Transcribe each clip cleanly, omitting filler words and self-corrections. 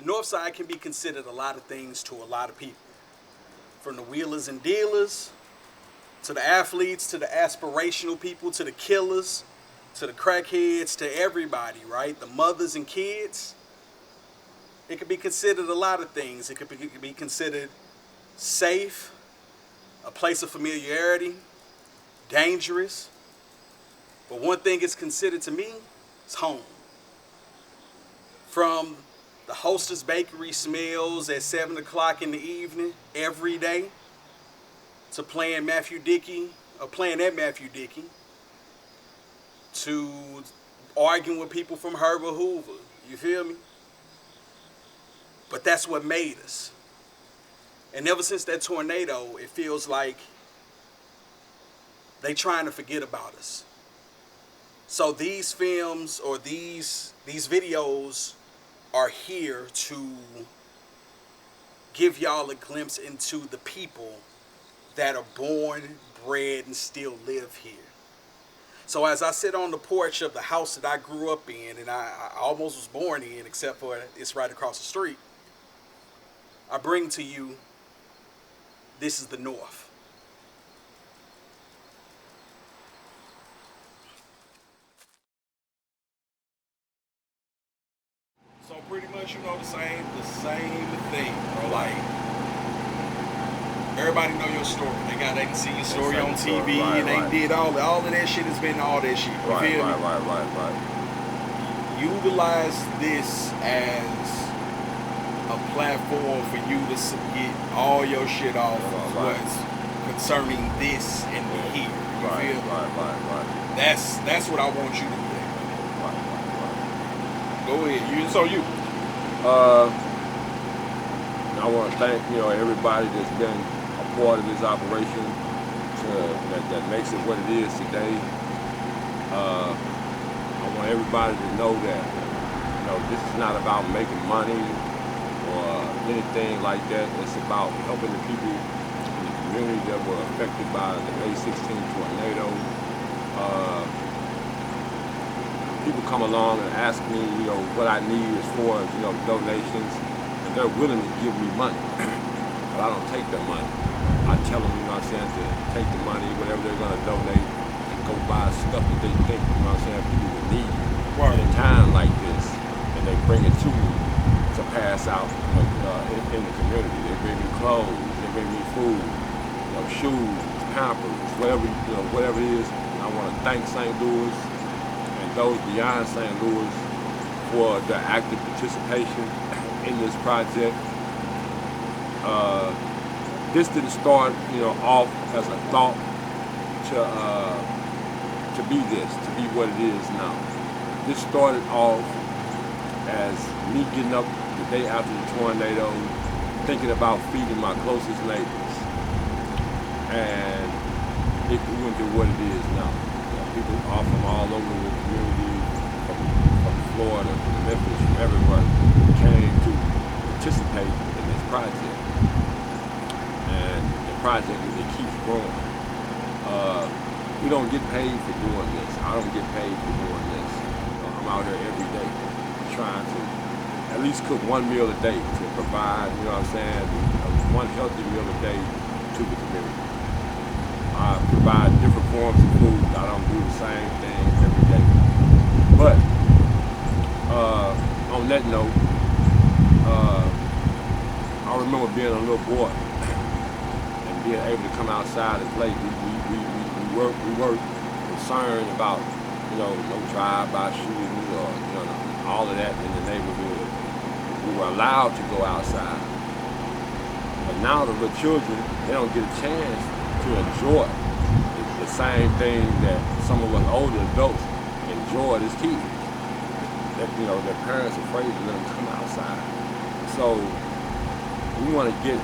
The north side can be considered a lot of things to a lot of people. From the wheelers and dealers, to the athletes, to the aspirational people, to the killers, to the crackheads, to everybody, right? The mothers and kids. It could be considered a lot of things. It could be considered safe, a place of familiarity, dangerous. But one thing it's considered to me is home. From the Hostess Bakery smells at 7 o'clock in the evening every day, to playing Matthew Dickey, or playing at Matthew Dickey, to arguing with people from Herbert Hoover. You feel me? But that's what made us. And ever since that tornado, it feels like they trying to forget about us. So these films or these videos are here to give y'all a glimpse into the people that are born, bred, and still live here. So as I sit on the porch of the house that I grew up in, and I almost was born in, except for it's right across the street, I bring to you, this is the North. So pretty much, the same thing, bro. Like, everybody know your story. They can see your story on TV, right, and they did all of that shit. Has been all that shit. You feel me? Right. Utilize this as a platform for you to get all your shit off of what's concerning this and here. You feel me? Right. That's what I want you to do. Go ahead. I want to thank everybody that's been a part of this operation that makes it what it is today. I want everybody to know that this is not about making money or anything like that. It's about helping the people in the community that were affected by the May 16th tornado. People come along and ask me, what I need as far as, donations, and they're willing to give me money, but I don't take their money. I tell them, to take the money, whatever they're going to donate, and go buy stuff that they think, people would need in a time like this, and they bring it to me to pass out in the community. They bring me clothes, they bring me food, shoes, Pampers, whatever it is. And I want to thank St. Louis those beyond St. Louis for their active participation in this project. This didn't start, off as a thought to be what it is now. This started off as me getting up the day after the tornado, thinking about feeding my closest neighbors, and it grew into what it is now. People from all over the community, from Florida, from Memphis, from everywhere, came to participate in this project. And the project, it keeps growing. We don't get paid for doing this. I don't get paid for doing this. I'm out here every day trying to at least cook one meal a day to provide, one healthy meal a day to the community. I provide different forms of food. I don't do the same thing every day. But on that note, I remember being a little boy and being able to come outside and play. We were concerned about, no drive-by shootings or all of that in the neighborhood. We were allowed to go outside. But now the little children, they don't get a chance to enjoy the same thing that some of us older adults enjoyed as kids. That their parents are afraid to let them come outside. So we want to get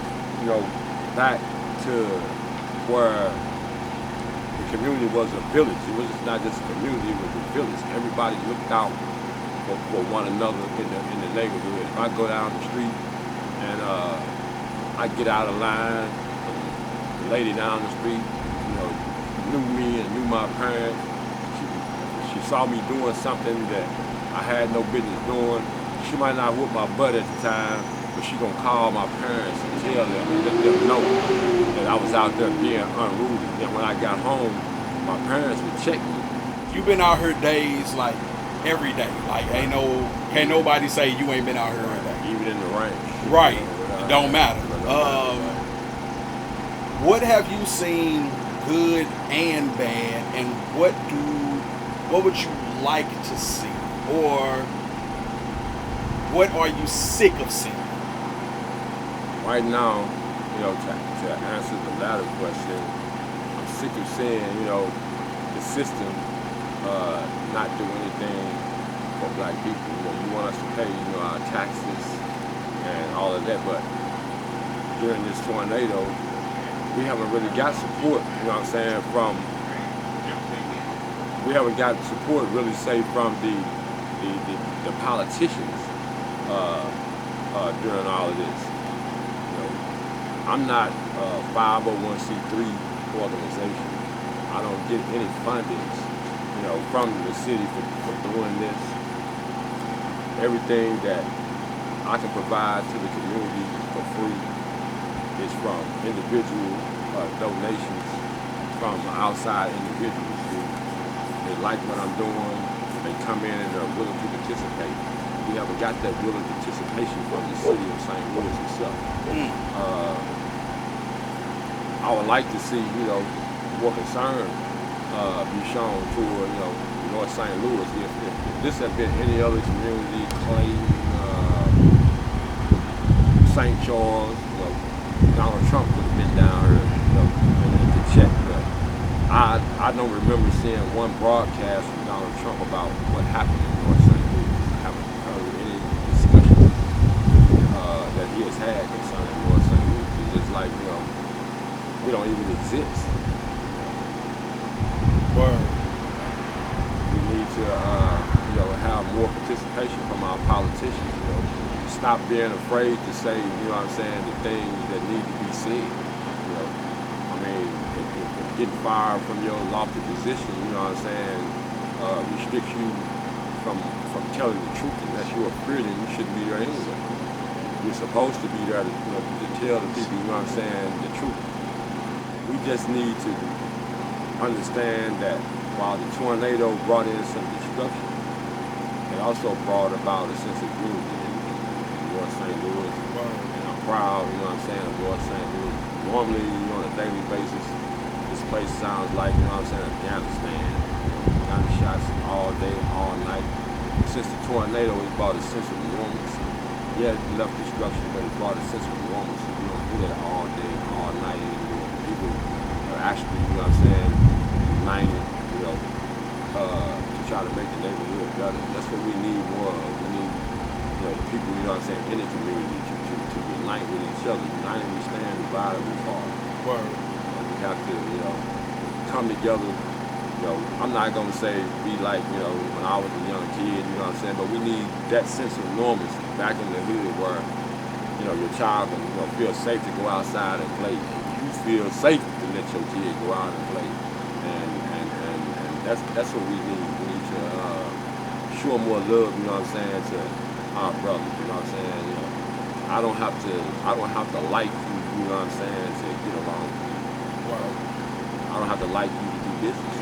back to where the community was a village. It was not just a community; it was a village. Everybody looked out for one another in the neighborhood. If I go down the street and I get out of line, the lady down the street, knew me and knew my parents. She saw me doing something that I had no business doing. she might not whoop my butt at the time, but she gonna call my parents and tell them and let them know that I was out there being unruly. Then when I got home, my parents would check me. You've been out here days like every day. Like can't nobody say you ain't been out here every day. Even in the rain. Right. It don't matter. What have you seen good and bad, and what would you like to see? Or what are you sick of seeing? Right now, to answer the latter question, I'm sick of seeing, the system not do anything for black people. You want us to pay, our taxes and all of that, but during this tornado, we haven't really got support, we haven't got support really, say, from the politicians during all of this. I'm not a 501c3 organization. I don't get any fundings, from the city for doing this. Everything that I can provide to the community for free is from individual donations from outside individuals who they like what I'm doing. They come in and they're willing to participate. We haven't got that willing participation from the city of St. Louis itself. I would like to see, more concern be shown toward, North St. Louis. If this had been any other community, Clayton, St. Charles, Donald Trump would have been down here, to check. But I don't remember seeing one broadcast from Donald Trump about what happened in North St. Louis. I haven't heard any discussion that he has had concerning North St. Louis. It's just like, we don't even exist. Word. We need to, have more participation from our politicians. Stop being afraid to say, the things that need to be said. If getting fired from your lofty position, restricts you from telling the truth, unless you're afraid, then you shouldn't be there anyway. You're supposed to be there to tell the people, the truth. We just need to understand that while the tornado brought in some destruction, it also brought about a sense of unity in North St. Louis. And I'm proud, of North St. Louis. Normally, on a daily basis, this place sounds like, Afghanistan. Gunshots all day, all night. Since the tornado, it brought a sense of normalcy. Yeah, it left destruction, but it brought a sense of normalcy. You don't do that all day, all night anymore. People are actually, united, to try to make the neighborhood better. That's what we need more of. We need, people, in the community to unite with each other. United we stand, divided we fall. Word. We have to, come together. I'm not gonna say be like, when I was a young kid, but we need that sense of normalcy back in the hood where, your child can, feel safe to go outside and play. You feel safe to let your kid go out and play. And that's what we need. We need to show more love, to our brothers, I don't have to like you, to get along. I don't have to like you to do business.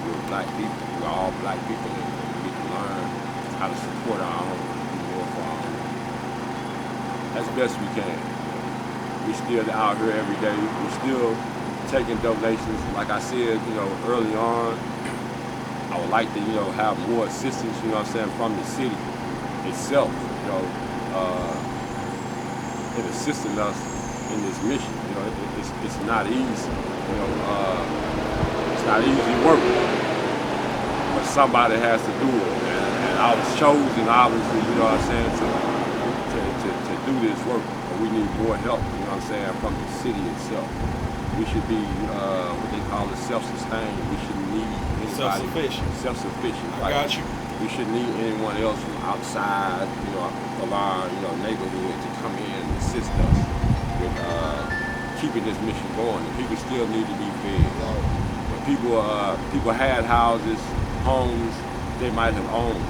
We're black people. We're all black people, and we need to learn how to support our own, do more for our own. As best we can. We're still out here every day. We're still taking donations. Like I said, early on, I would like to, have more assistance, from the city itself, in assisting us in this mission. It's not easy. It's not easy work, but somebody has to do it. And I was chosen, obviously, to do this work. But we need more help, from the city itself. We should be what they call it, self-sustained. We shouldn't need anybody. Self-sufficient. I got you. We shouldn't need anyone else from outside, of our, neighborhood to come in and assist us with keeping this mission going. And people still need to be fed. But people had houses, homes they might have owned.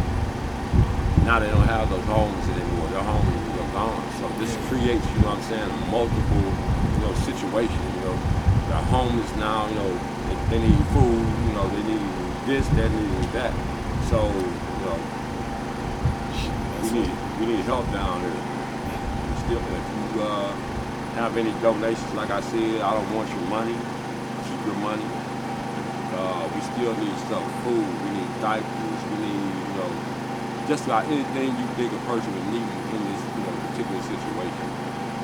now they don't have those homes anymore. Their homes are gone. So this creates, you know what I'm saying, multiple, situations. They're homeless now. They need food. They need this, that, need that. So we need help down here. Still, if you have any donations, like I said, I don't want your money. Keep your money. We still need stuff, food. We need diapers. We need, just about anything you think a person would need in this, particular situation.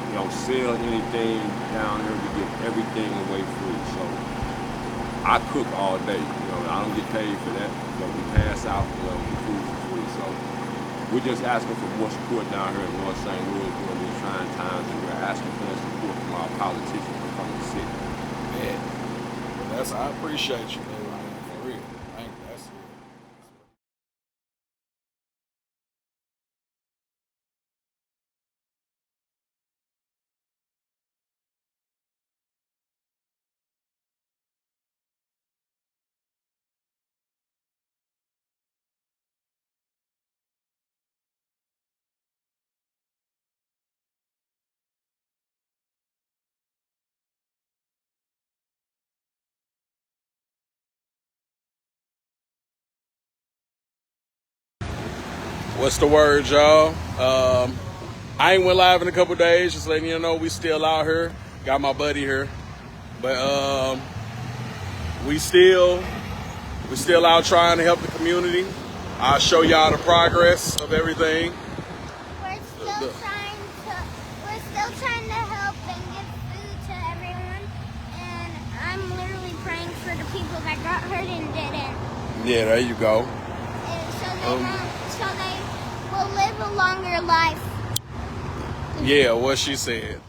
We don't sell anything down here. We give everything away free. So I cook all day. I don't get paid for that. We pass out, the food for free. So we're just asking for more support down here in North St. Louis during these trying times, and we're asking for that support from our politicians from the city. Man, I appreciate you, man. For real. Thank you. That's it. What's the word, y'all? I ain't went live in a couple days, just letting you know we still out here. Got my buddy here. But we still out trying to help the community. I'll show y'all the progress of everything. We're still trying to help and give food to everyone. And I'm literally praying for the people that got hurt and didn't. Yeah, there you go. And so they will live a longer life. Yeah, what she said.